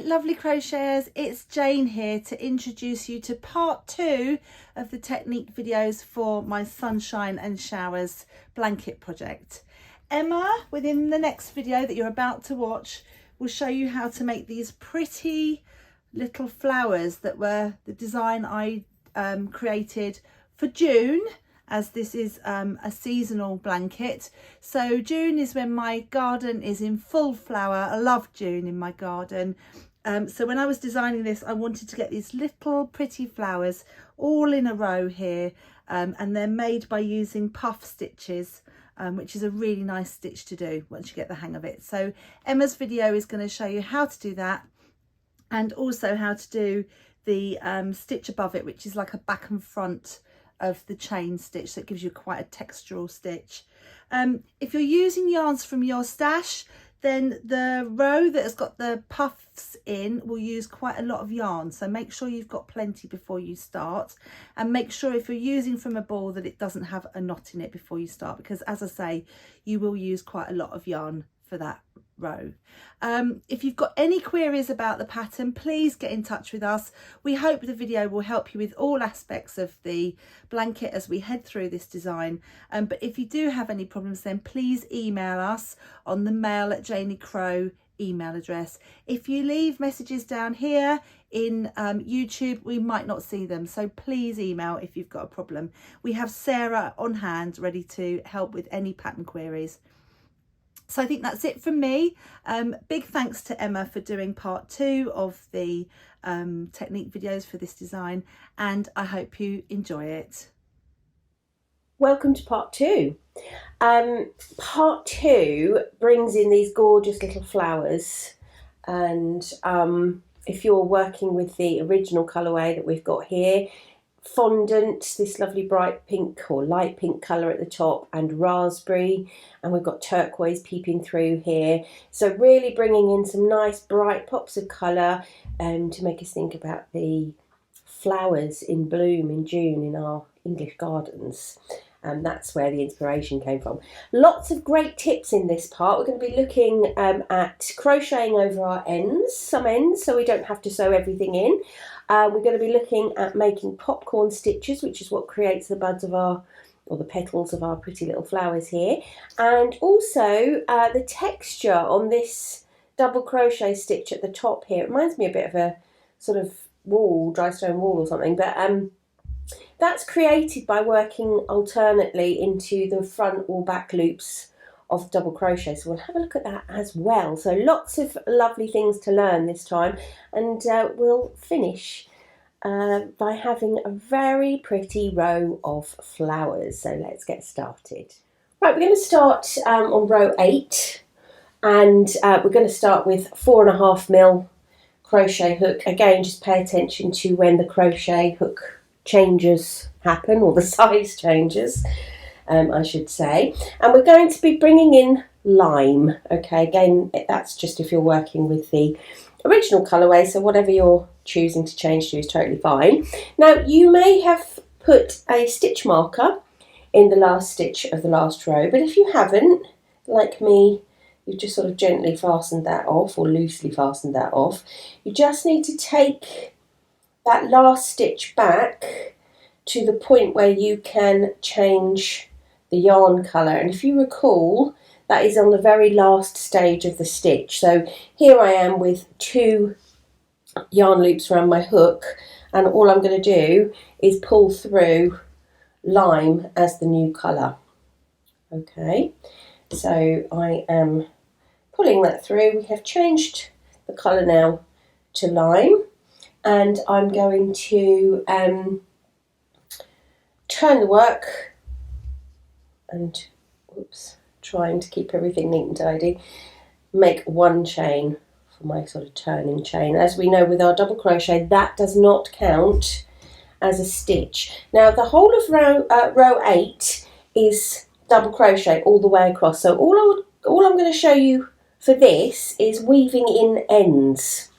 lovely crocheters, it's Jane here to introduce you to part 2 of the technique videos for my sunshine and showers blanket project. Emma, within the next video that you're about to watch, will show you how to make these pretty little flowers that were the design I created for June, as this is a seasonal blanket. So June is when my garden is in full flower. I love June in my garden. So when I was designing this, I wanted to get these little pretty flowers all in a row here, and they're made by using puff stitches, which is a really nice stitch to do once you get the hang of it. So Emma's video is going to show you how to do that, and also how to do the stitch above it, which is like a back and front of the chain stitch, so it gives you quite a textural stitch. If you're using yarns from your stash, then the row that has got the puffs in will use quite a lot of yarn, so make sure you've got plenty before you start, and make sure if you're using from a ball that it doesn't have a knot in it before you start, because as I say, you will use quite a lot of yarn for that row. If you've got any queries about the pattern, please get in touch with us. We hope the video will help you with all aspects of the blanket as we head through this design, but if you do have any problems, then please email us on the mail@JanieCrow email address. If you leave messages down here in YouTube, we might not see them, so please email if you've got a problem. We have Sarah on hand ready to help with any pattern queries. So I think that's it from me. Big thanks to Emma for doing part 2 of the technique videos for this design, and I hope you enjoy it. Welcome to part 2. Part 2 brings in these gorgeous little flowers, and if you're working with the original colourway that we've got here, fondant, this lovely bright pink or light pink colour at the top, and raspberry, and we've got turquoise peeping through here, so really bringing in some nice bright pops of colour to make us think about the flowers in bloom in June in our English gardens. And that's where the inspiration came from. Lots of great tips in this part. We're going to be looking at crocheting over our ends, some ends, so we don't have to sew everything in. We're going to be looking at making popcorn stitches, which is what creates the buds of our, or the petals of our pretty little flowers here. And also the texture on this double crochet stitch at the top here. It reminds me a bit of a sort of wall, dry stone wall or something, but that's created by working alternately into the front or back loops of double crochet, so we'll have a look at that as well. So lots of lovely things to learn this time, and we'll finish by having a very pretty row of flowers. So let's get started. Right, we're going to start on row 8, and we're going to start with 4.5mm crochet hook. Again, just pay attention to when the crochet hook changes happen, or the size changes, I should say. And we're going to be bringing in lime. Okay, again, that's just if you're working with the original colourway, so whatever you're choosing to change to is totally fine. Now, you may have put a stitch marker in the last stitch of the last row, but if you haven't, like me, you've just sort of gently fastened that off, or loosely fastened that off. You just need to take that last stitch back to the point where you can change the yarn colour, and if you recall, that is on the very last stage of the stitch. So here I am with 2 yarn loops around my hook, and all I'm going to do is pull through lime as the new colour. Okay, so I am pulling that through. We have changed the colour now to lime, and I'm going to turn the work and, oops, trying to keep everything neat and tidy, make 1 chain for my sort of turning chain. As we know with our double crochet, that does not count as a stitch. Now the whole of row 8 is double crochet all the way across, so all I'm going to show you for this is weaving in ends.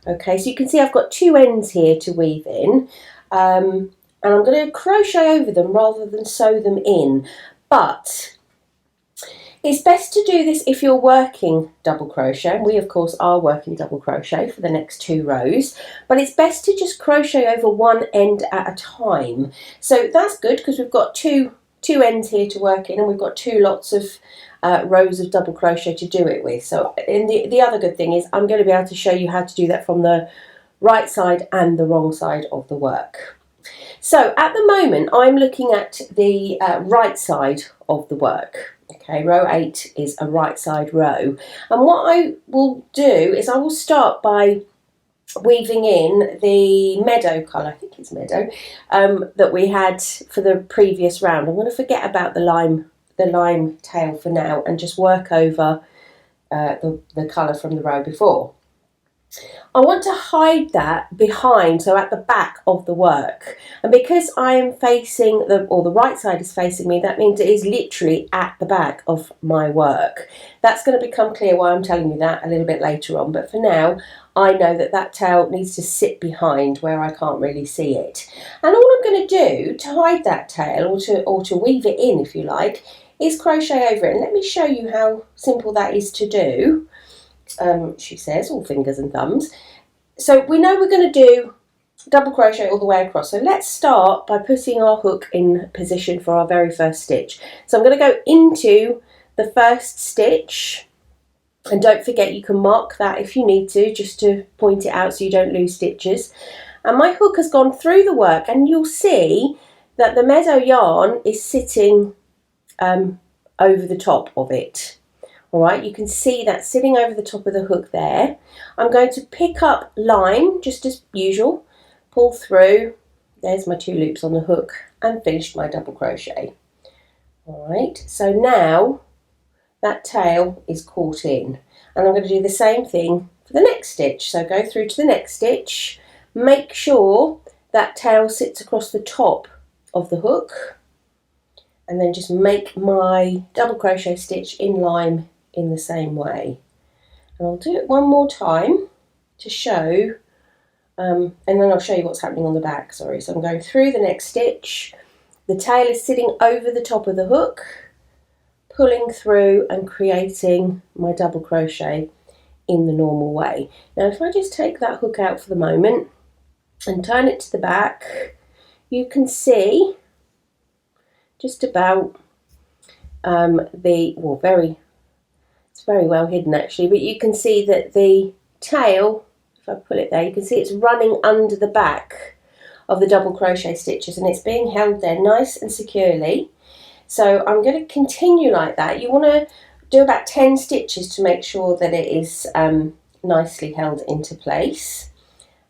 Okay, so you can see I've got 2 ends here to weave in, and I'm going to crochet over them rather than sew them in. But It's best to do this if you're working double crochet. We of course are working double crochet for the next 2 rows, but it's best to just crochet over one end at a time. So that's good because we've got two ends here to work in, and we've got 2 lots of rows of double crochet to do it with. So the other good thing is I'm going to be able to show you how to do that from the right side and the wrong side of the work. So at the moment I'm looking at the right side of the work. Okay, row 8 is a right side row, and what I will do is I will start by weaving in the meadow colour, I think it's meadow, that we had for the previous round. I'm going to forget about the lime tail for now and just work over the colour from the row before. I want to hide that behind, so at the back of the work, and because I am facing the right side is facing me, that means it is literally at the back of my work. That's going to become clear why I'm telling you that a little bit later on, but for now I know that that tail needs to sit behind where I can't really see it. And all I'm going to do to hide that tail, or to weave it in if you like, is crochet over it. And let me show you how simple that is to do. She says, all fingers and thumbs. So we know we're going to do double crochet all the way across. So let's start by putting our hook in position for our very first stitch. So I'm going to go into the first stitch, and don't forget you can mark that if you need to, just to point it out so you don't lose stitches. And my hook has gone through the work, and you'll see that the meadow yarn is sitting over the top of it. All right, you can see that sitting over the top of the hook there. I'm going to pick up line, just as usual, pull through, there's my 2 loops on the hook, and finished my double crochet. All right, so now that tail is caught in, and I'm going to do the same thing for the next stitch. So go through to the next stitch, make sure that tail sits across the top of the hook, and then just make my double crochet stitch in line in the same way. And I'll do it one more time to show, and then I'll show you what's happening on the back. Sorry, so I'm going through the next stitch, the tail is sitting over the top of the hook, pulling through and creating my double crochet in the normal way. Now if I just take that hook out for the moment and turn it to the back, you can see just about it's very well hidden actually, but you can see that the tail, if I pull it there, you can see it's running under the back of the double crochet stitches, and it's being held there nice and securely. So I'm going to continue like that. You want to do about 10 stitches to make sure that it is nicely held into place.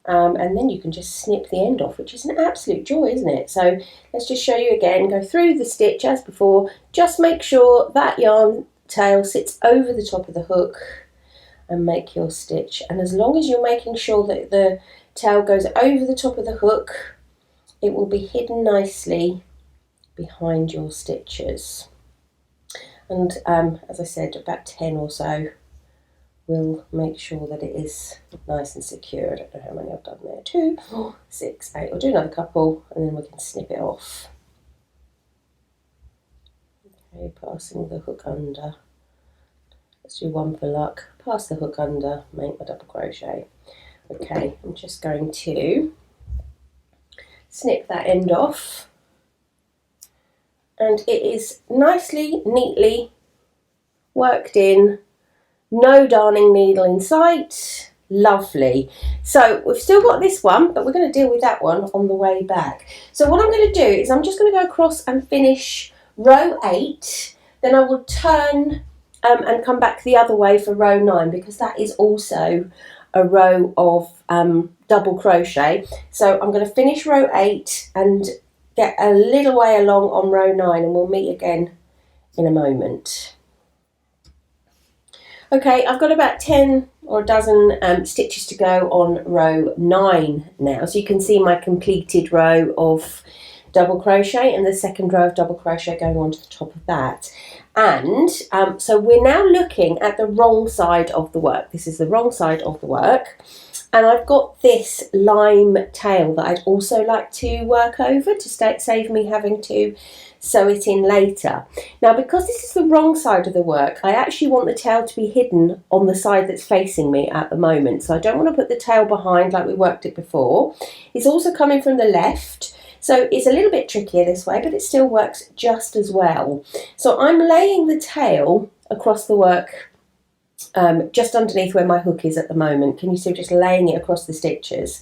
And then you can just snip the end off, which is an absolute joy, isn't it? So let's just show you again. Go through the stitch as before. Just make sure that yarn tail sits over the top of the hook and make your stitch. And as long as you're making sure that the tail goes over the top of the hook, it will be hidden nicely behind your stitches. And as I said, about 10 or so will make sure that it is nice and secure. I don't know how many I've done there. 2, 4, 6, 8. I'll do another couple and then we can snip it off. Okay, passing the hook under. Let's do one for luck. Pass the hook under, make my double crochet. Okay, I'm just going to snip that end off. And it is nicely, neatly worked in. No darning needle in sight. Lovely. So we've still got this one, but we're going to deal with that one on the way back. So what I'm going to do is I'm just going to go across and finish row 8. Then I will turn and come back the other way for row 9, because that is also a row of double crochet. So I'm going to finish row 8 and get a little way along on row 9, and we'll meet again in a moment. Okay, I've got about 10 or a dozen stitches to go on row 9 now. So you can see my completed row of double crochet and the second row of double crochet going on to the top of that. And so we're now looking at the wrong side of the work. This is the wrong side of the work. And I've got this lime tail that I'd also like to work over to save me having to sew it in later. Now, because this is the wrong side of the work, I actually want the tail to be hidden on the side that's facing me at the moment. So I don't want to put the tail behind like we worked it before. It's also coming from the left. So it's a little bit trickier this way, but it still works just as well. So I'm laying the tail across the work just underneath where my hook is at the moment. Can you see, just laying it across the stitches?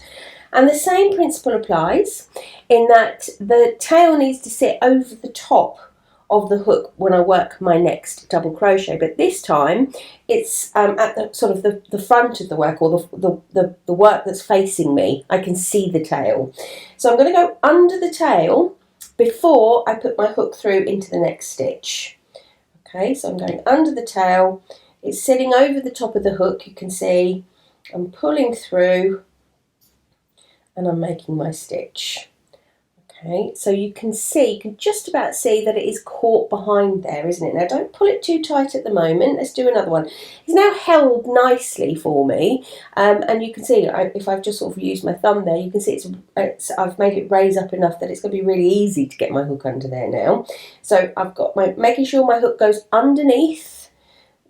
And the same principle applies in that the tail needs to sit over the top of the hook when I work my next double crochet, but this time it's at the sort of the front of the work, or the work that's facing me. I can see the tail. So I'm going to go under the tail before I put my hook through into the next stitch. Okay, so I'm going under the tail. It's sitting over the top of the hook, you can see. I'm pulling through and I'm making my stitch. Okay, so you can just about see that it is caught behind there, isn't it? Now don't pull it too tight at the moment. Let's do another one. It's now held nicely for me, and you can see if I've just sort of used my thumb there, you can see I've made it raise up enough that it's going to be really easy to get my hook under there now. So I've got making sure my hook goes underneath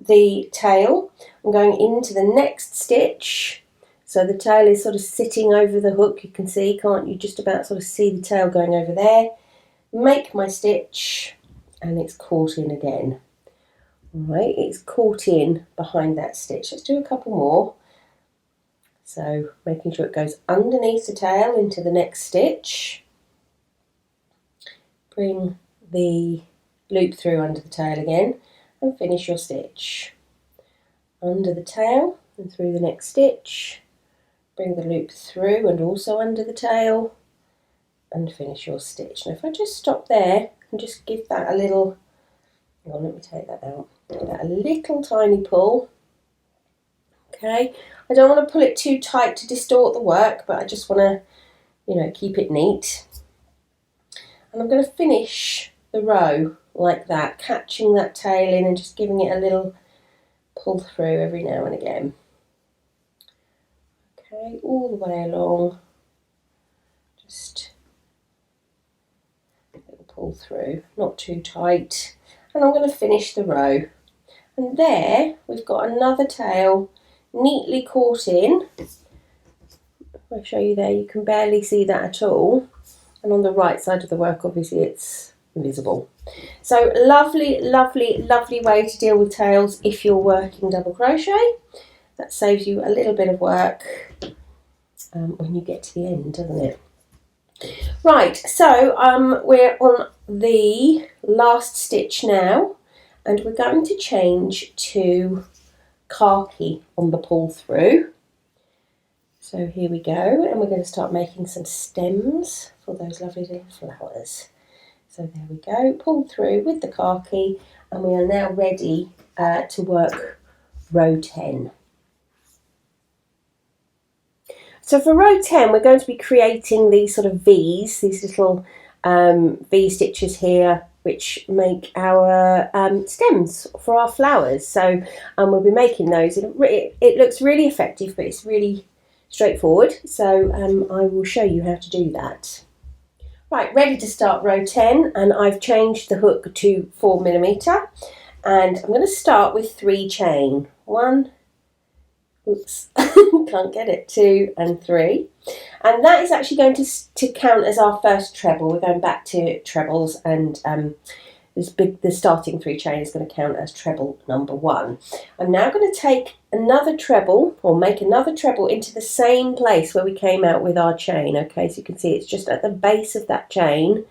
the tail. I'm going into the next stitch, so the tail is sort of sitting over the hook. You can see, can't you, just about sort of see the tail going over there. Make my stitch, and it's caught in again. All right, it's caught in behind that stitch. Let's do a couple more. So making sure it goes underneath the tail into the next stitch. Bring the loop through under the tail again, and finish your stitch. Under the tail and through the next stitch. Bring the loop through and also under the tail, and finish your stitch. Now if I just stop there and just give that a little, hang on, let me take that out, give that a little tiny pull. Okay, I don't want to pull it too tight to distort the work, but I just want to, you know, keep it neat. And I'm going to finish the row like that, catching that tail in and just giving it a little pull through every now and again. Okay, all the way along, just a little pull through, not too tight, and I'm going to finish the row. And there we've got another tail neatly caught in. I'll show you there, you can barely see that at all, and on the right side of the work obviously it's invisible. So lovely, lovely, lovely way to deal with tails if you're working double crochet. That saves you a little bit of work when you get to the end, doesn't it? Right, so we're on the last stitch now, and we're going to change to khaki on the pull through. So here we go, and we're going to start making some stems for those lovely little flowers. So there we go, pull through with the khaki, and we are now ready to work row 10. So for row 10, we're going to be creating these sort of V's, these little V stitches here, which make our stems for our flowers. So we'll be making those. It looks really effective, but it's really straightforward. So I will show you how to do that. Right, ready to start row 10, and I've changed the hook to 4mm, and I'm going to start with 3 chain. 1, oops, can't get it, 2 and 3, and that is actually going to count as our first treble. We're going back to trebles, and the starting 3 chain is going to count as treble number 1. I'm now going to take another treble, or make another treble into the same place where we came out with our chain. Okay, so you can see it's just at the base of that chain.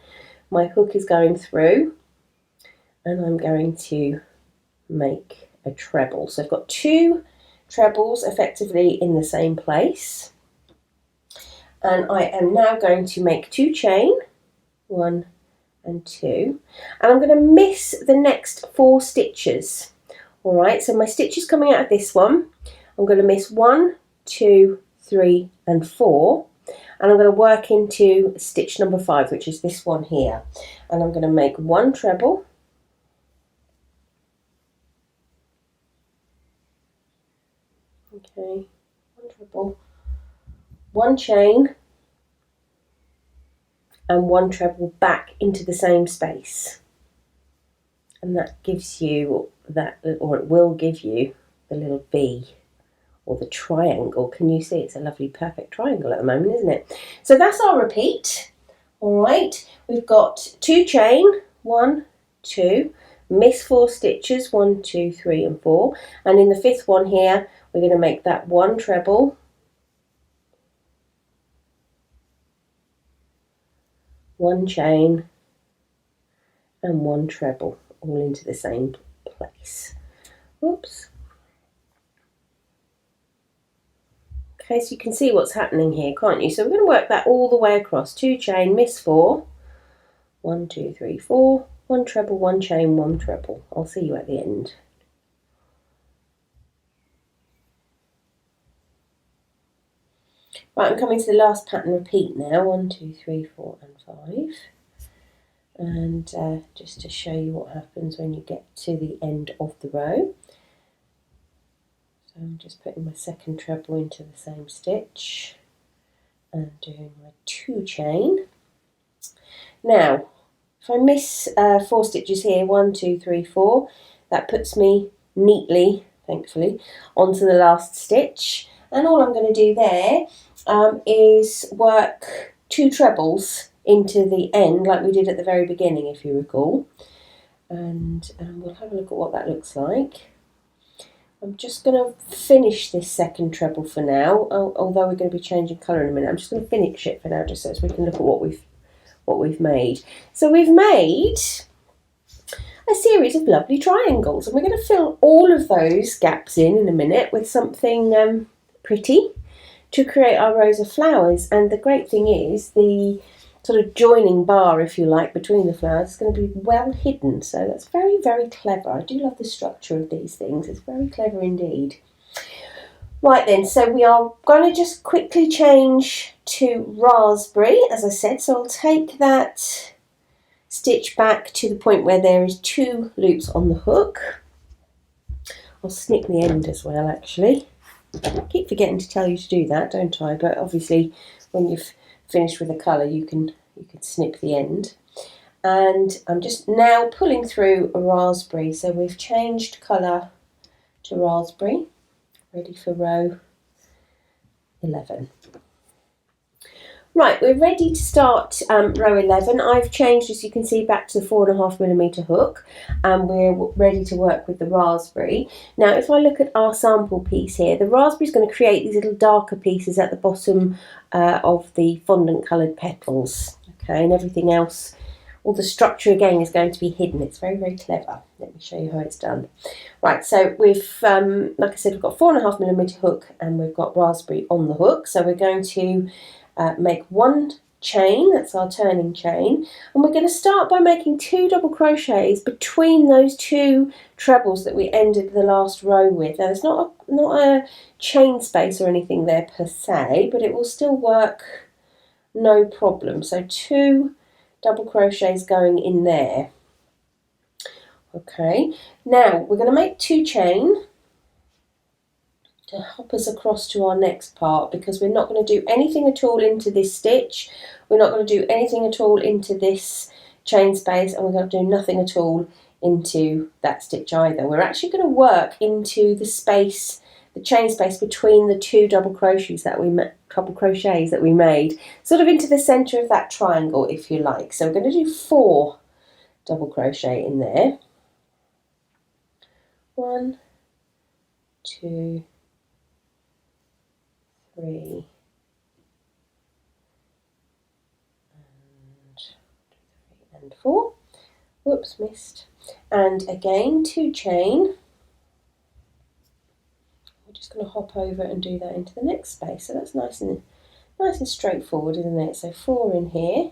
My hook is going through, and I'm going to make a treble. So I've got 2 trebles effectively in the same place, and I am now going to make 2 chain, 1 and 2, and I'm going to miss the next 4 stitches. All right, so my stitches coming out of this one, I'm going to miss 1, 2, 3 and 4, and I'm going to work into stitch number 5, which is this one here, and I'm going to make 1 treble, okay, 1 treble, 1 chain and 1 treble back into the same space, and that gives you that, or it will give you the little V or the triangle. Can you see? It's a lovely perfect triangle at the moment, isn't it? So that's our repeat. All right, we've got 2 chain, 1, 2, miss 4 stitches, 1, 2, 3 and 4, and in the 5th one here we're going to make that 1 treble, 1 chain and 1 treble, all into the same place. Oops. Okay, so you can see what's happening here, can't you? So we're going to work that all the way across. 2 chain, miss 4, 1, 2, 3, 4, 1 treble, 1 chain, 1 treble. I'll see you at the end. Right, I'm coming to the last pattern repeat now. 1, 2, 3, 4 and 5. And just to show you what happens when you get to the end of the row. So I'm just putting my 2nd treble into the same stitch and doing my 2 chain. Now, if I miss 4 stitches here, 1, 2, 3, 4, that puts me neatly, thankfully, onto the last stitch. And all I'm going to do there is work 2 trebles into the end, like we did at the very beginning, if you recall. And we'll have a look at what that looks like. I'm just going to finish this 2nd treble for now, although we're going to be changing colour in a minute. I'm just going to finish it for now, just so we can look at what we've made. So we've made a series of lovely triangles, and we're going to fill all of those gaps in a minute with something pretty to create our rows of flowers. And the great thing is the sort of joining bar, if you like, between the flowers is going to be well hidden. So that's very, very clever. I do love the structure of these things. It's very clever indeed. Right then, so we are going to just quickly change to raspberry, as I said. So I'll take that stitch back to the point where there is 2 loops on the hook. I'll snip the end as well, actually. I keep forgetting to tell you to do that, don't I? But obviously, when you've finished with the colour, you can snip the end. And I'm just now pulling through a raspberry. So we've changed colour to raspberry, ready for row 11. Right, we're ready to start row 11. I've changed, as you can see, back to the 4.5mm hook, and we're ready to work with the raspberry. Now, if I look at our sample piece here, the raspberry is going to create these little darker pieces at the bottom of the fondant coloured petals. Okay, and everything else, all the structure again is going to be hidden. It's very, very clever. Let me show you how it's done. Right, so we've, like I said, we've got 4.5mm hook and we've got raspberry on the hook. So we're going to make 1 chain, that's our turning chain, and we're going to start by making 2 double crochets between those 2 trebles that we ended the last row with. Now, there's not a chain space or anything there per se, but it will still work no problem. So 2 double crochets going in there. Okay, now we're going to make 2 chain to hop us across to our next part, because we're not going to do anything at all into this stitch, we're not going to do anything at all into this chain space, and we're going to do nothing at all into that stitch either. We're actually going to work into the space, the chain space between the 2 double crochets that we made, sort of into the centre of that triangle, if you like. So we're going to do 4 double crochet in there. 1, 2, 3, and 4. Whoops, missed. And again, 2 chain. We're just going to hop over and do that into the next space. So that's nice and straightforward, isn't it? So 4 in here,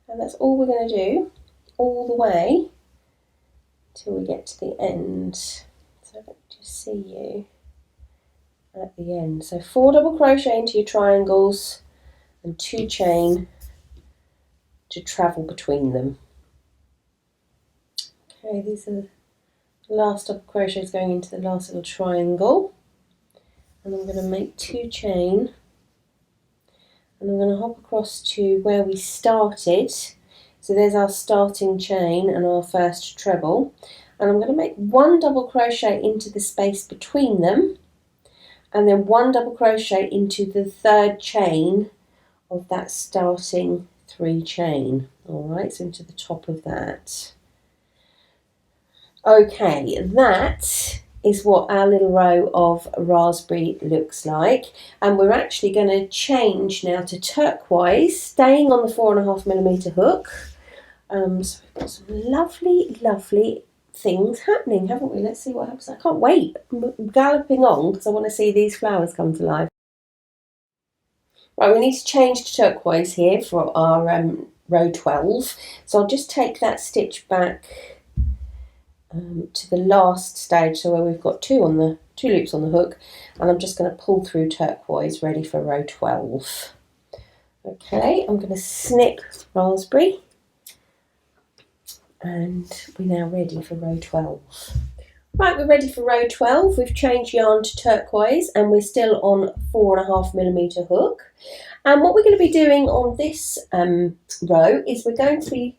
and that's all we're going to do all the way till we get to the end. So let me just see you at the end. So 4 double crochet into your triangles and 2 chain to travel between them. Okay, these are the last double crochets going into the last little triangle, and I'm going to make 2 chain and I'm going to hop across to where we started. So there's our starting chain and our first treble, and I'm going to make 1 double crochet into the space between them, and then 1 double crochet into the 3rd chain of that starting 3 chain. Alright, so into the top of that. Okay, that is what our little row of raspberry looks like, and we're actually going to change now to turquoise, staying on the 4.5mm hook. So we've got some lovely things happening, haven't we? Let's see what happens. I can't wait. I'm galloping on because I want to see these flowers come to life. Right, we need to change to turquoise here for our row 12. So I'll just take that stitch back to the last stage, so where we've got two loops on the hook, and I'm just going to pull through turquoise, ready for row 12. Okay, I'm going to snip raspberry, and we're now ready for row 12. Right, we're ready for row 12. We've changed yarn to turquoise, and we're still on 4.5mm hook. And what we're going to be doing on this row is we're going to be,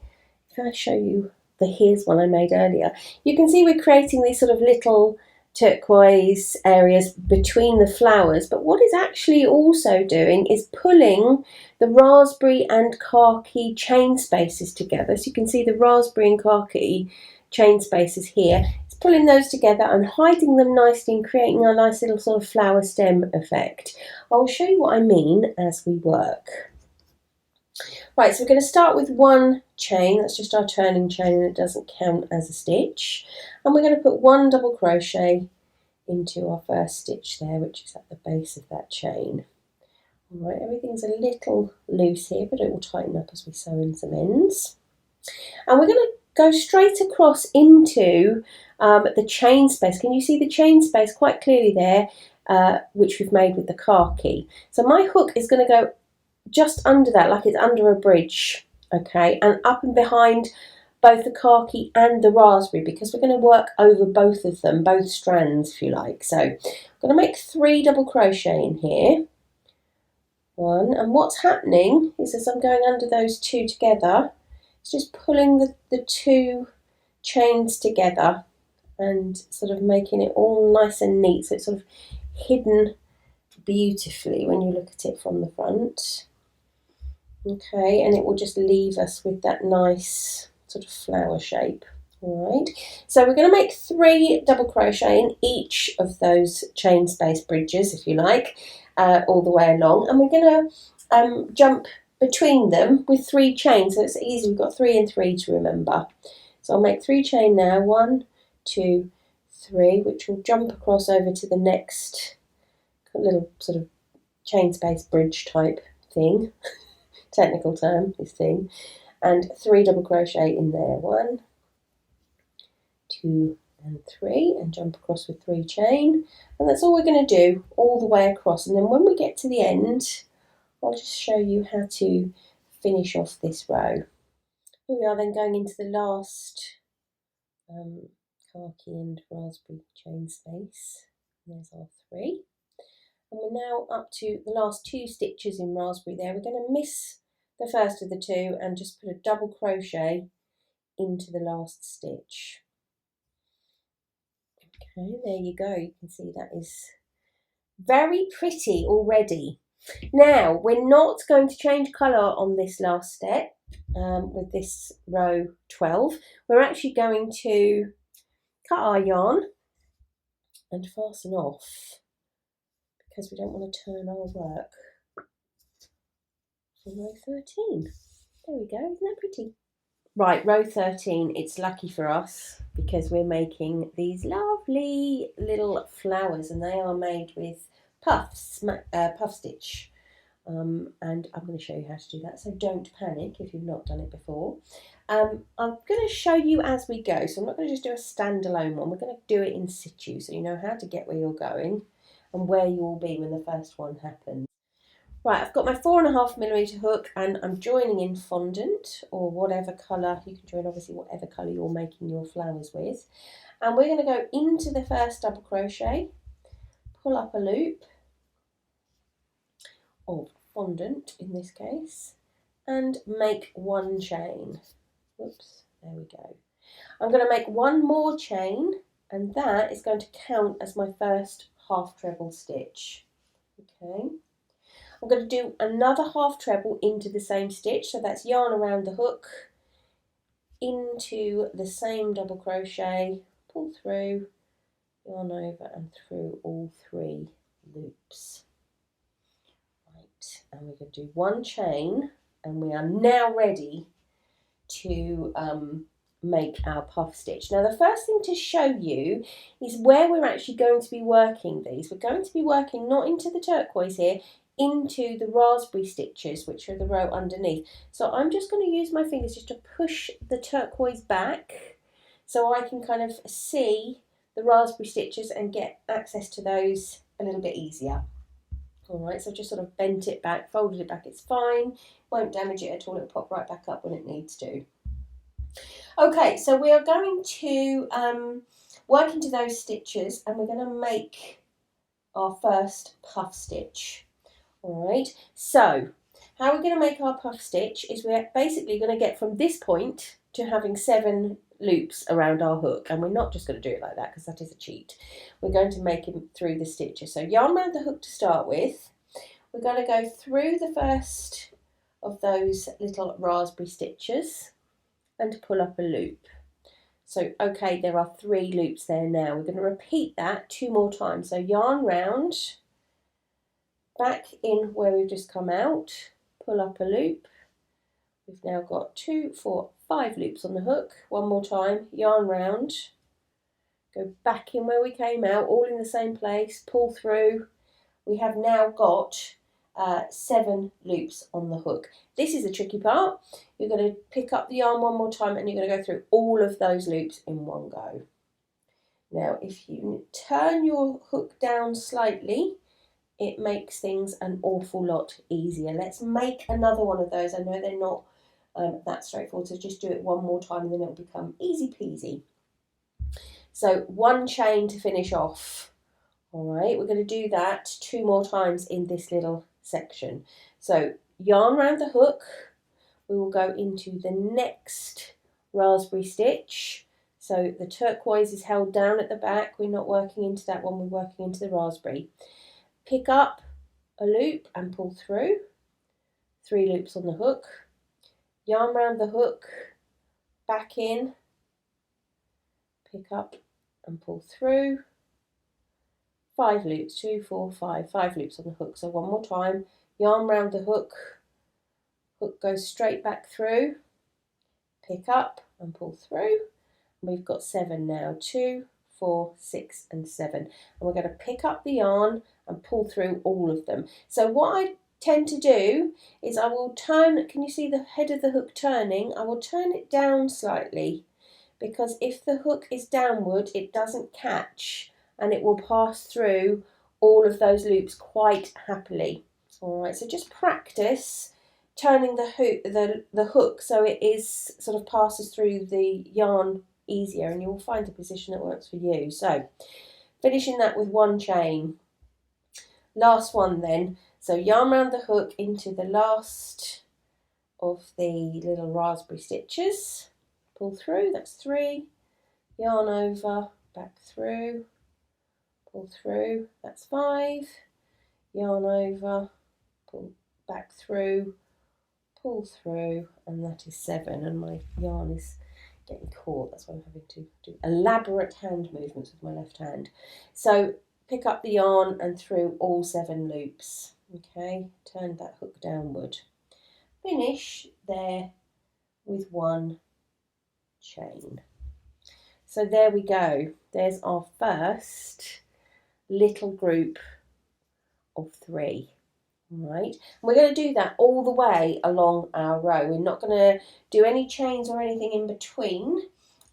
if I show you here's one I made earlier, you can see we're creating these sort of little turquoise areas between the flowers, but what it's actually also doing is pulling the raspberry and khaki chain spaces together. So you can see the raspberry and khaki chain spaces here. It's pulling those together and hiding them nicely and creating a nice little sort of flower stem effect. I'll show you what I mean as we work. Right, so we're going to start with 1 chain, that's just our turning chain and it doesn't count as a stitch. And we're going to put 1 double crochet into our first stitch there, which is at the base of that chain. Alright, everything's a little loose here, but it will tighten up as we sew in some ends. And we're going to go straight across into the chain space. Can you see the chain space quite clearly there, which we've made with the khaki? So my hook is going to go just under that, like it's under a bridge, okay, and up and behind both the khaki and the raspberry, because we're going to work over both of them, both strands if you like. So I'm going to make 3 double crochet in here, 1, and what's happening is as I'm going under those 2 together, it's just pulling the 2 chains together and sort of making it all nice and neat, so it's sort of hidden beautifully when you look at it from the front. Okay, and it will just leave us with that nice sort of flower shape. Alright, so we're going to make 3 double crochet in each of those chain space bridges, if you like, all the way along, and we're going to jump between them with 3 chains, so it's easy. We've got 3 and 3 to remember. So I'll make 3 chain now, 1, 2, 3, which will jump across over to the next little sort of chain space bridge type thing. Technical term, this thing, and 3 double crochet in there, 1, 2 and 3, and jump across with 3 chain, and that's all we're going to do all the way across. And then when we get to the end, I'll just show you how to finish off this row. Here we are then, going into the last khaki and raspberry chain space. There's our 3, and we're now up to the last 2 stitches in raspberry there. We're going to miss the first of the 2 and just put a double crochet into the last stitch. Okay, there you go. You can see that is very pretty already. Now, we're not going to change colour on this last step with this row 12. We're actually going to cut our yarn and fasten off, because we don't want to turn our work for row 13. There we go, isn't that pretty? Right, row 13, it's lucky for us because we're making these lovely little flowers, and they are made with puff stitch. And I'm going to show you how to do that, so don't panic if you've not done it before. I'm going to show you as we go, so I'm not going to just do a standalone one. We're going to do it in situ, so you know how to get where you're going and where you will be when the first one happens. Right, I've got my 4.5mm hook, and I'm joining in fondant, or whatever colour. You can join obviously whatever colour you're making your flowers with. And we're going to go into the first double crochet, pull up a loop of fondant in this case, and make one chain. Whoops, there we go. I'm going to make one more chain, and that is going to count as my first half treble stitch. Okay, I'm going to do another half treble into the same stitch, so that's yarn around the hook, into the same double crochet, pull through, yarn over and through all 3 loops. Right, and we're going to do one chain, and we are now ready to make our puff stitch. Now the first thing to show you is where we're actually going to be working these. We're going to be working not into the turquoise here, into the raspberry stitches, which are the row underneath. So I'm just going to use my fingers just to push the turquoise back so I can kind of see the raspberry stitches and get access to those a little bit easier. Alright, so just sort of bent it back, folded it back, it's fine, won't damage it at all, it'll pop right back up when it needs to. Okay, so we are going to work into those stitches, and we're going to make our first puff stitch. Alright, so how we're going to make our puff stitch is we're basically going to get from this point to having 7 loops around our hook, and we're not just going to do it like that because that is a cheat. We're going to make it through the stitches. So yarn around the hook to start with. We're going to go through the first of those little raspberry stitches and pull up a loop. So okay, there are 3 loops there now. We're going to repeat that 2 more times. So yarn round, back in where we've just come out, pull up a loop. We've now got 2, 4, 5 loops on the hook. One more time, yarn round, go back in where we came out, all in the same place, pull through. We have now got 7 loops on the hook. This is the tricky part. You're going to pick up the yarn one more time, and you're going to go through all of those loops in one go. Now if you turn your hook down slightly, it makes things an awful lot easier. Let's make another one of those. I know they're not that straightforward, so just do it one more time and then it'll become easy peasy. So one chain to finish off. Alright, we're going to do that 2 more times in this little section. So yarn around the hook, we will go into the next raspberry stitch. So the turquoise is held down at the back, we're not working into that one, we're working into the raspberry. Pick up a loop and pull through, 3 loops on the hook, yarn around the hook, back in, pick up and pull through, 5 loops, 2, 4, 5, 5 loops on the hook. So one more time, yarn round the hook, hook goes straight back through, pick up and pull through. And we've got 7 now, 2, 4, 6 and 7. And we're going to pick up the yarn and pull through all of them. So what I tend to do is I will turn, can you see the head of the hook turning? I will turn it down slightly, because if the hook is downward it doesn't catch and it will pass through all of those loops quite happily. Alright, so just practice turning the hook so it is sort of passes through the yarn easier, and you will find a position that works for you. So finishing that with one chain. Last one then. So yarn around the hook into the last of the little raspberry stitches. Pull through, that's 3. Yarn over, back through, pull through, that's 5. Yarn over, pull back through, pull through, and that is 7. And my yarn is getting caught, that's why I'm having to do elaborate hand movements with my left hand. So pick up the yarn and through all 7 loops. Okay, turn that hook downward. Finish there with one chain. So there we go. There's our first little group of 3. Right, we're going to do that all the way along our row. We're not going to do any chains or anything in between.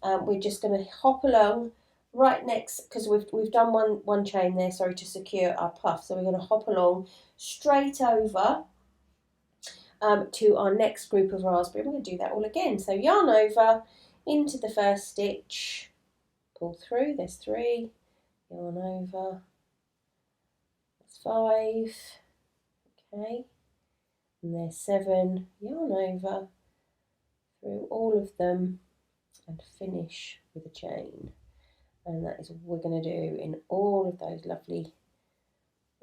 We're just going to hop along right next, because we've done one chain there, sorry, to secure our puff. So we're going to hop along straight over to our next group of raspberry. We're going to do that all again. So yarn over into the first stitch, pull through, there's 3, yarn over, that's 5, okay, and there's 7, yarn over through all of them and finish with a chain. And that is what we're going to do in all of those lovely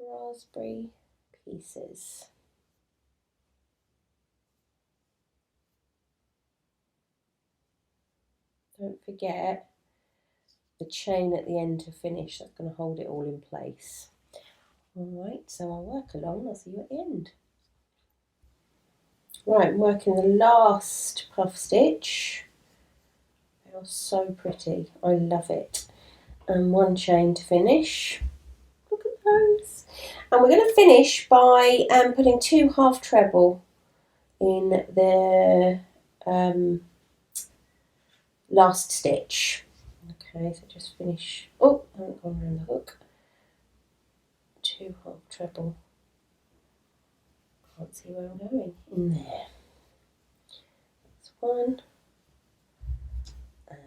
raspberry pieces. Don't forget the chain at the end to finish. That's going to hold it all in place. Alright, so I'll work along. I'll see you at the end. Right, I'm working the last puff stitch. They are so pretty. I love it. And 1 chain to finish. Look at those. And we're going to finish by putting 2 half treble in the last stitch. Okay, so just finish. Oh, I haven't gone around the hook. 2 half treble. Can't see where I'm going. In there. That's 1. And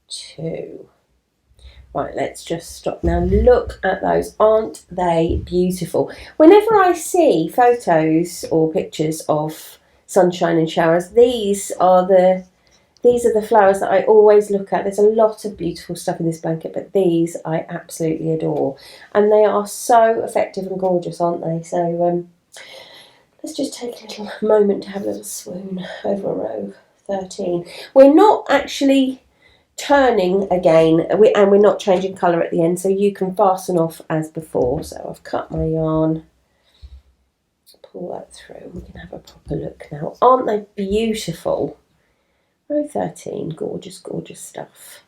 2. Right, let's just stop now. Look at those. Aren't they beautiful? Whenever I see photos or pictures of sunshine and showers, these are the flowers that I always look at. There's a lot of beautiful stuff in this blanket, but these I absolutely adore. And they are so effective and gorgeous, aren't they? So let's just take a little moment to have a little swoon over row 13. We're not actually turning again, and we're not changing colour at the end, so you can fasten off as before. So I've cut my yarn, pull that through, we can have a proper look now. Aren't they beautiful? Row 13, gorgeous, gorgeous stuff.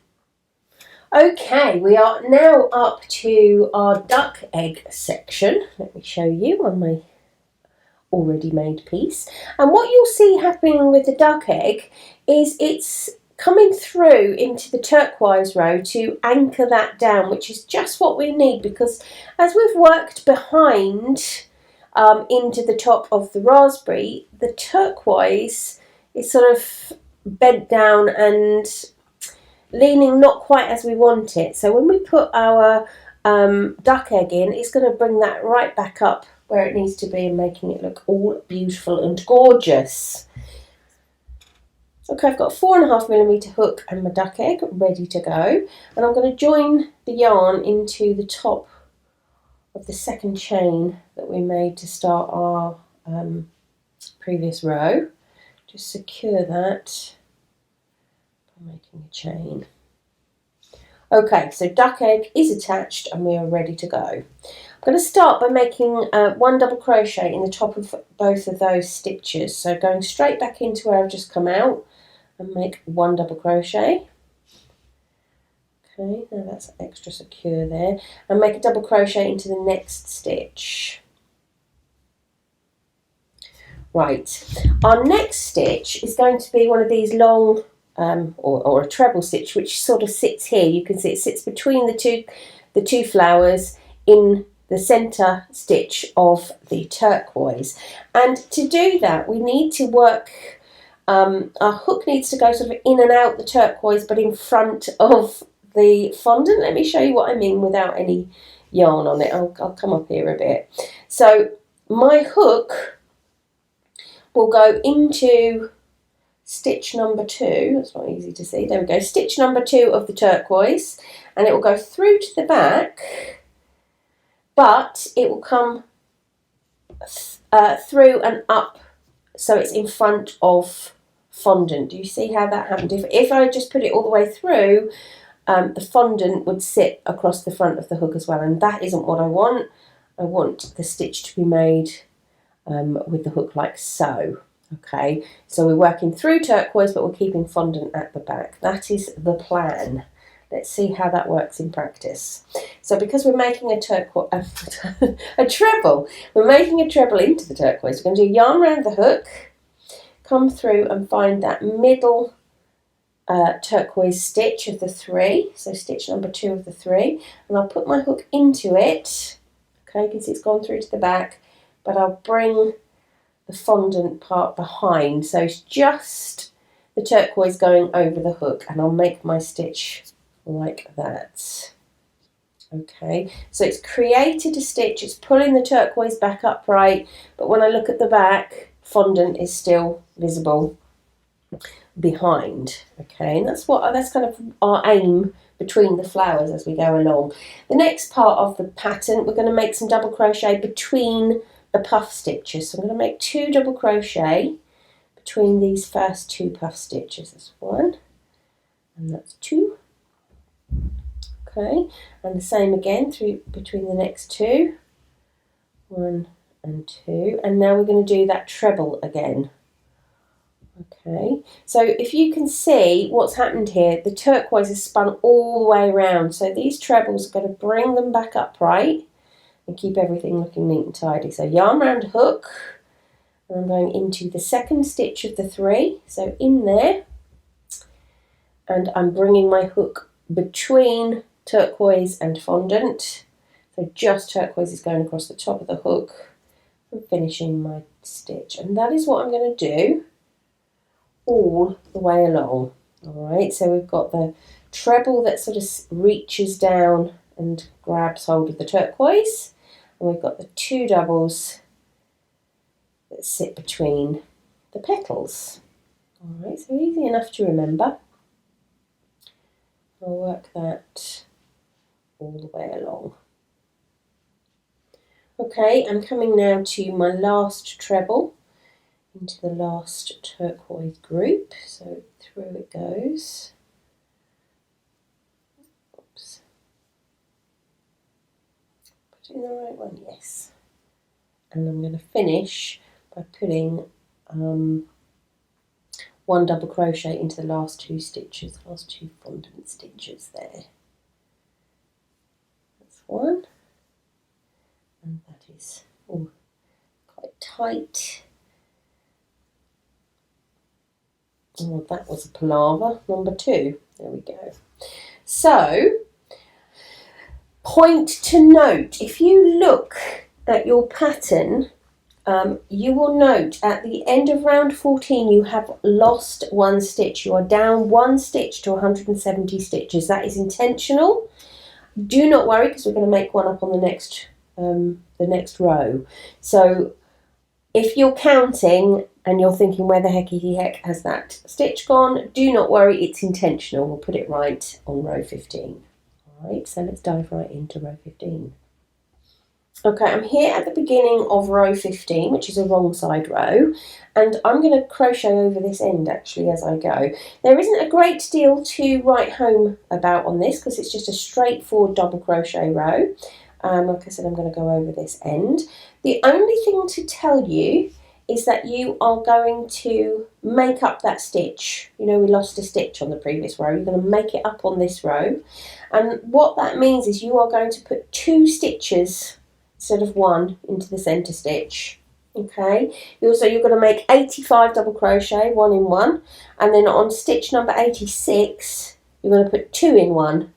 Okay, we are now up to our duck egg section. Let me show you on my already made piece. And what you'll see happening with the duck egg is it's coming through into the turquoise row to anchor that down, which is just what we need, because as we've worked behind into the top of the raspberry, the turquoise is sort of bent down and leaning not quite as we want it. So when we put our duck egg in, it's going to bring that right back up where it needs to be and making it look all beautiful and gorgeous. Okay, I've got a 4.5mm hook and my duck egg ready to go, and I'm going to join the yarn into the top of the second chain that we made to start our previous row. Just secure that by making a chain. Okay, so duck egg is attached and we are ready to go. I'm going to start by making 1 double crochet in the top of both of those stitches. So going straight back into where I've just come out and make 1 double crochet. Okay, now that's extra secure there. And make a double crochet into the next stitch. Right, our next stitch is going to be one of these long or a treble stitch, which sort of sits here. You can see it sits between the two flowers in the centre stitch of the turquoise. And to do that, we need to work, our hook needs to go sort of in and out the turquoise, but in front of the fondant. Let me show you what I mean without any yarn on it. I'll come up here a bit. So my hook will go into stitch number 2. That's not easy to see. There we go. Stitch number 2 of the turquoise, and it will go through to the back, but it will come through and up, so it's in front of fondant. Do you see how that happened? If I just put it all the way through, the fondant would sit across the front of the hook as well, and that isn't what I want. I want the stitch to be made with the hook like so. Okay, so we're working through turquoise, but we're keeping fondant at the back. That is the plan. Let's see how that works in practice. So because we're making a treble, we're making a treble into the turquoise. We're going to do yarn around the hook, come through and find that middle turquoise stitch of the 3. So stitch number 2 of the 3, and I'll put my hook into it. Okay, you can see it's gone through to the back, but I'll bring the fondant part behind, so it's just the turquoise going over the hook, and I'll make my stitch like that. Okay, so it's created a stitch, it's pulling the turquoise back upright, but when I look at the back, fondant is still visible behind. Okay, and that's kind of our aim between the flowers as we go along. The next part of the pattern, we're going to make some double crochet between the puff stitches. So I'm going to make 2 double crochet between these first 2 puff stitches. That's 1 and that's 2. Okay, and the same again through between the next 2, 1 and 2, and now we're going to do that treble again. Okay, so if you can see what's happened here, the turquoise is spun all the way around, so these trebles are going to bring them back upright and keep everything looking neat and tidy. So yarn round hook, and I'm going into the second stitch of the 3, so in there, and I'm bringing my hook between turquoise and fondant, so just turquoise is going across the top of the hook and finishing my stitch, and that is what I'm going to do all the way along. All right, so we've got the treble that sort of reaches down and grabs hold of the turquoise, and we've got the 2 doubles that sit between the petals. All right, so easy enough to remember. I'll work that all the way along. Okay, I'm coming now to my last treble into the last turquoise group, so through it goes. Oops. Put it in the right one, yes. And I'm going to finish by putting 1 double crochet into the last 2 stitches, last 2 fondant stitches there. That's 1, and that is quite tight. Oh, that was a palaver. Number 2. There we go. So, point to note, if you look at your pattern, you will note at the end of round 14 you have lost 1 stitch. You are down 1 stitch to 170 stitches. That is intentional. Do not worry, because we're going to make one up on the next row. So if you're counting and you're thinking where the heck has that stitch gone, do not worry, it's intentional. We'll put it right on row 15. All right, so let's dive right into row 15. Okay, I'm here at the beginning of row 15, which is a wrong side row, and I'm going to crochet over this end actually as I go. There isn't a great deal to write home about on this because it's just a straightforward double crochet row. Like I said, I'm going to go over this end. The only thing to tell you is that you are going to make up that stitch. You know, we lost a stitch on the previous row. You're going to make it up on this row. And what that means is you are going to put 2 stitches instead of 1 into the centre stitch. Okay, you're going to make 85 double crochet, 1 in 1, and then on stitch number 86 you're going to put 2 in 1.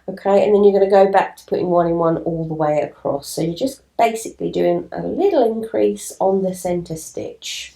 Okay, and then you're going to go back to putting 1 in 1 all the way across. So you're just basically doing a little increase on the centre stitch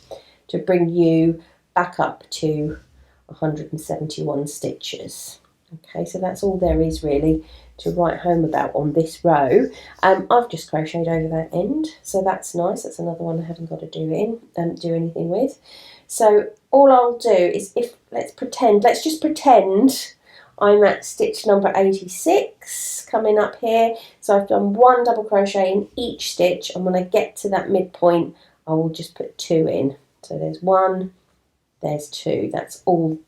to bring you back up to 171 stitches. Okay, so that's all there is really to write home about on this row. I've just crocheted over that end, so that's nice. That's another one I haven't got to do anything with. So all I'll do is, let's just pretend I'm at stitch number 86 coming up here. So I've done 1 double crochet in each stitch, and when I get to that midpoint I will just put 2 in. So there's 1, there's 2. That's all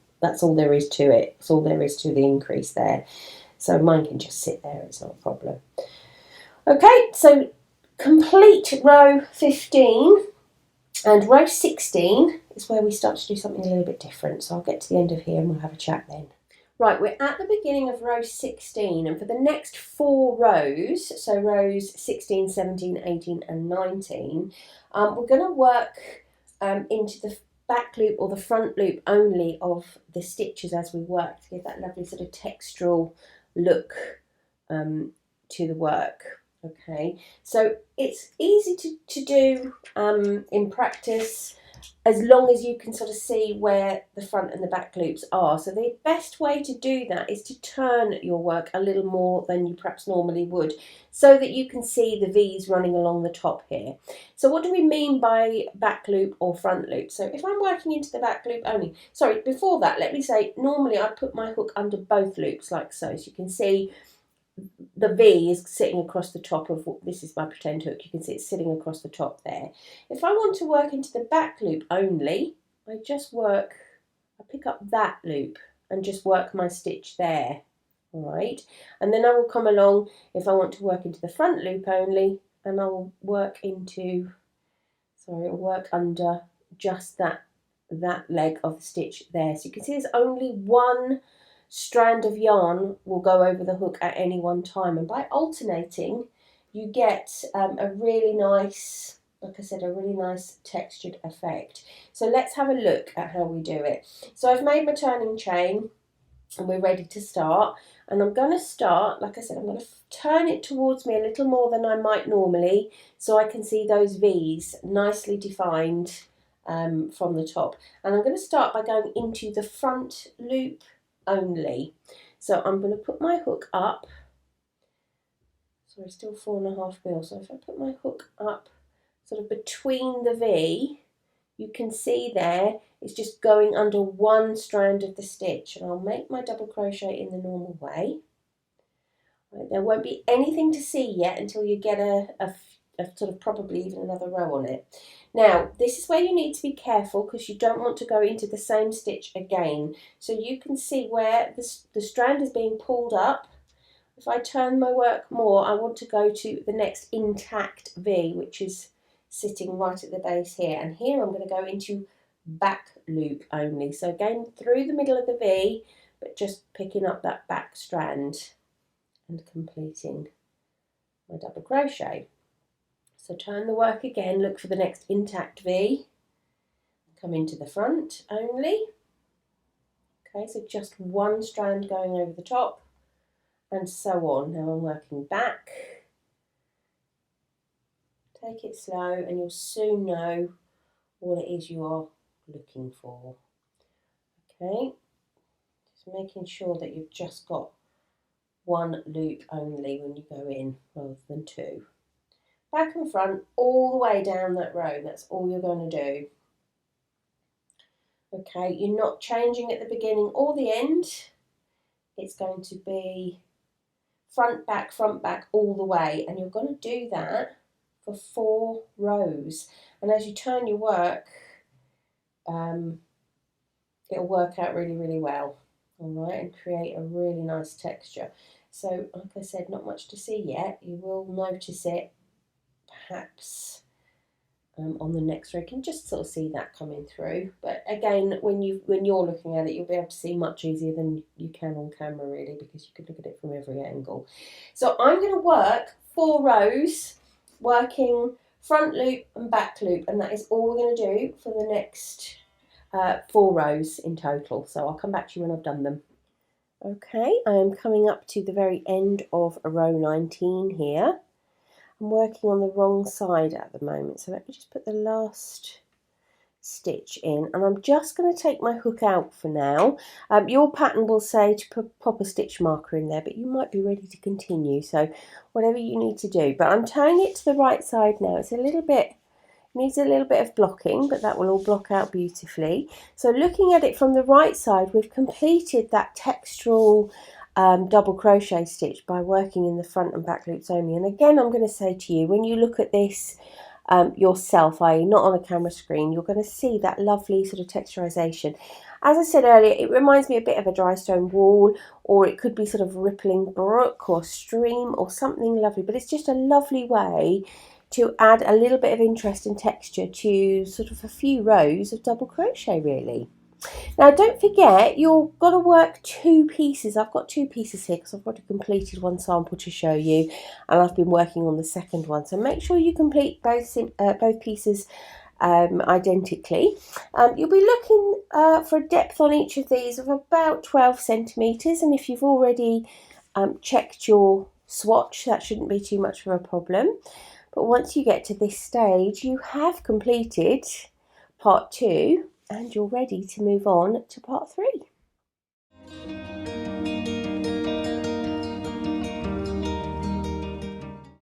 there is to it. That's all there is to the increase there. So mine can just sit there, it's not a problem. Okay, so complete row 15, and row 16 is where we start to do something a little bit different. So I'll get to the end of here and we'll have a chat then. Right, we're at the beginning of row 16, and for the next 4 rows, so rows 16, 17, 18 and 19, we're going to work into the back loop or the front loop only of the stitches as we work, to give that lovely sort of textural look to the work. Okay, so it's easy to do in practice, as long as you can sort of see where the front and the back loops are. So the best way to do that is to turn your work a little more than you perhaps normally would, so that you can see the V's running along the top here. So what do we mean by back loop or front loop? So if I'm working into the back loop only, sorry, before that, let me say, normally I put my hook under both loops like so. So you can see the V is sitting across the top of, this is my pretend hook, you can see it's sitting across the top there. If I want to work into the back loop only, I just work, I pick up that loop and just work my stitch there, all right? And then I will come along if I want to work into the front loop only, and I will work into, sorry, I'll work under just that leg of the stitch there. So you can see there's only one strand of yarn will go over the hook at any one time, and by alternating you get a really nice, like I said, a really nice textured effect. So let's have a look at how we do it. So I've made my turning chain and we're ready to start, and I'm going to start, like I said, I'm going to turn it towards me a little more than I might normally, so I can see those V's nicely defined from the top. And I'm going to start by going into the front loop only. So I'm going to put my hook up, sorry, still 4.5 mil. So if I put my hook up sort of between the V, you can see there it's just going under one strand of the stitch, and I'll make my double crochet in the normal way. Right, there won't be anything to see yet until you get a sort of probably even another row on it. Now this is where you need to be careful, because you don't want to go into the same stitch again. So you can see where the strand is being pulled up. If I turn my work more, I want to go to the next intact V, which is sitting right at the base here, and here I'm going to go into back loop only. So again through the middle of the V, but just picking up that back strand and completing my double crochet. So turn the work again, look for the next intact V, come into the front only. Okay, so just one strand going over the top, and so on. Now I'm working back. Take it slow and you'll soon know what it is you are looking for. Okay, just making sure that you've just got one loop only when you go in rather than two. Back and front all the way down that row, that's all you're going to do. Okay, you're not changing at the beginning or the end. It's going to be front back all the way, and you're going to do that for 4 rows. And as you turn your work, it'll work out really, really well, all right, and create a really nice texture. So like I said, not much to see yet. You will notice it perhaps on the next row. You can just sort of see that coming through, but again, when you're looking at it, you'll be able to see much easier than you can on camera, really, because you can look at it from every angle. So I'm going to work 4 rows working front loop and back loop, and that is all we're going to do for the next 4 rows in total. So I'll come back to you when I've done them. Okay, I am coming up to the very end of row 19 here. I'm working on the wrong side at the moment, so let me just put the last stitch in, and I'm just going to take my hook out for now. Your pattern will say to pop a stitch marker in there, but you might be ready to continue, so whatever you need to do. But I'm turning it to the right side now. It's a little bit, needs a little bit of blocking, but that will all block out beautifully. So looking at it from the right side, we've completed that textural double crochet stitch by working in the front and back loops only. And again, I'm going to say to you, when you look at this yourself, i.e. not on a camera screen, you're going to see that lovely sort of texturization. As I said earlier, it reminds me a bit of a dry stone wall, or it could be sort of rippling brook or stream or something lovely, but it's just a lovely way to add a little bit of interest and texture to sort of a few rows of double crochet, really. Now don't forget, you've got to work 2 pieces. I've got 2 pieces here because I've already completed one sample to show you, and I've been working on the second one. So make sure you complete both pieces identically. You'll be looking for a depth on each of these of about 12 centimetres, and if you've already checked your swatch, that shouldn't be too much of a problem. But once you get to this stage, you have completed part 2 and you're ready to move on to part 3.